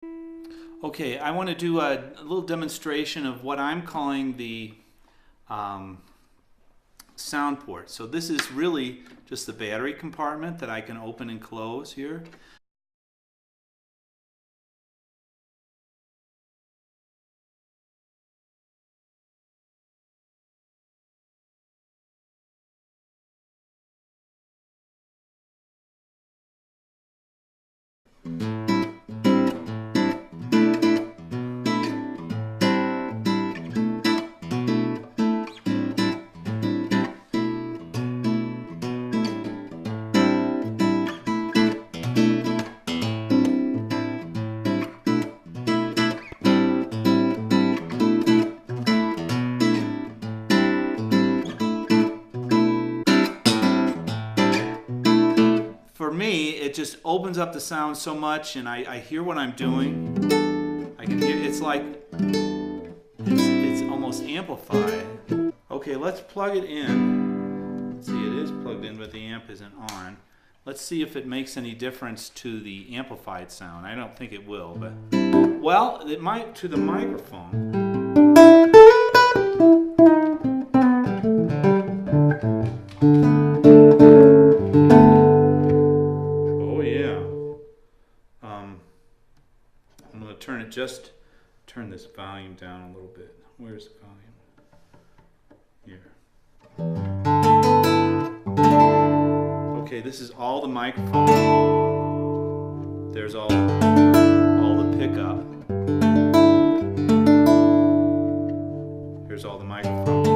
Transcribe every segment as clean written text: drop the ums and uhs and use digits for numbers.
Okay, I want to do a little demonstration of what I'm calling the sound port. So this is really just the battery compartment that I can open and close here. For me, it just opens up the sound so much, and I hear what I'm doing. I can hear, it's like, it's almost amplified. Okay, let's plug it in. Let's see, it is plugged in, but the amp isn't on. Let's see if it makes any difference to the amplified sound. I don't think it will, but, well, it might to the microphone. I'm going to turn this volume down a little bit. Where's the volume? Here. Okay, this is all the microphone. There's all the pickup. Here's all the microphone.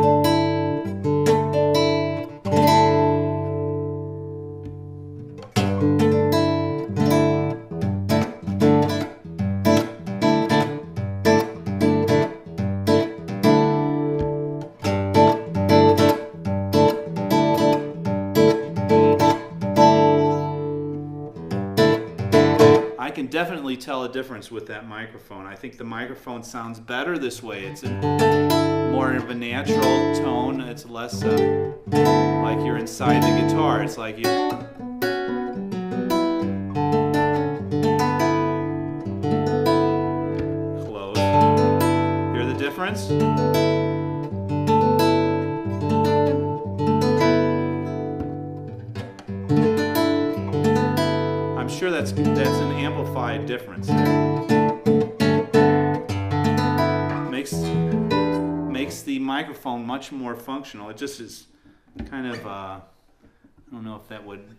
I can definitely tell a difference with that microphone. I think the microphone sounds better this way. It's more of a natural tone. It's less like you're inside the guitar. It's like you... Close. Hear the difference? I'm sure that's an amplified difference. Makes the microphone much more functional. It just is kind of I don't know if that would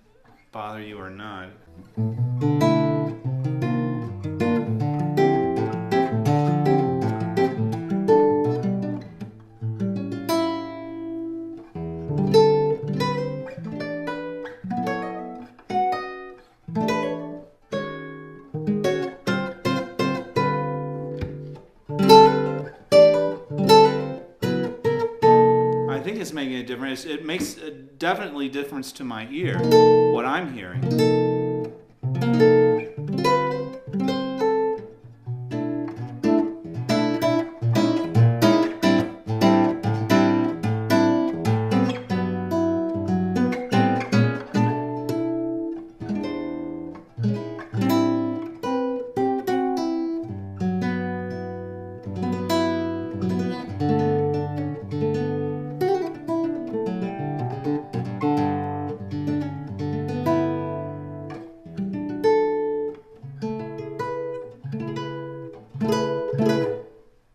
bother you or not. I think it's making a difference. It makes a definitely difference to my ear, what I'm hearing.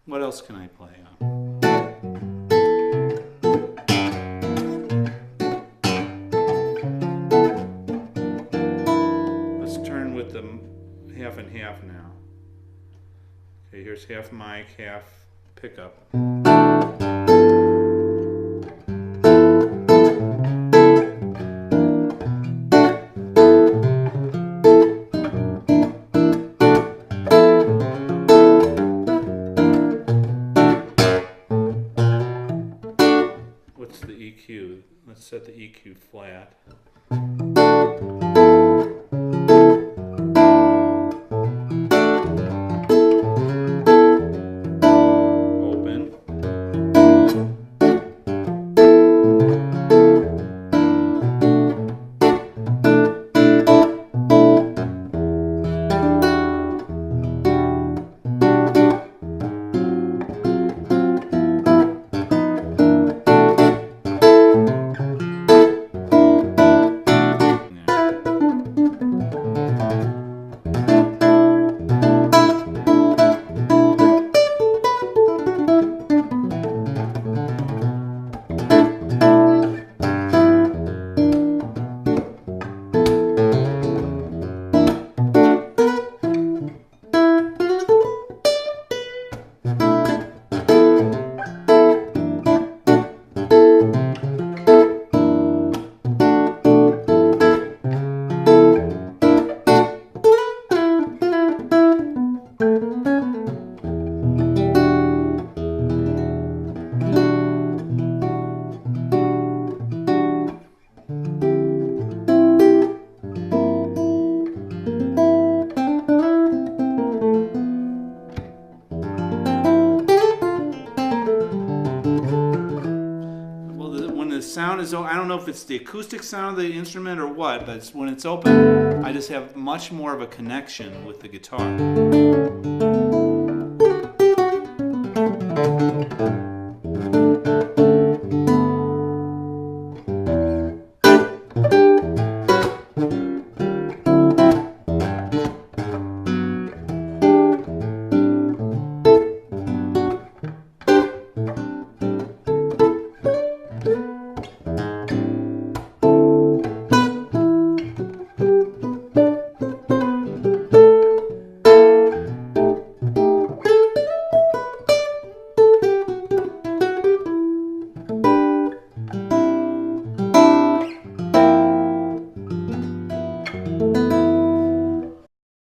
What else can I play on? Let's turn with the half and half now. Okay, here's half mic, half pickup. What's the EQ? Let's set the EQ flat. Open. sound is, I don't know if it's the acoustic sound of the instrument or what, but when it's open, I just have much more of a connection with the guitar.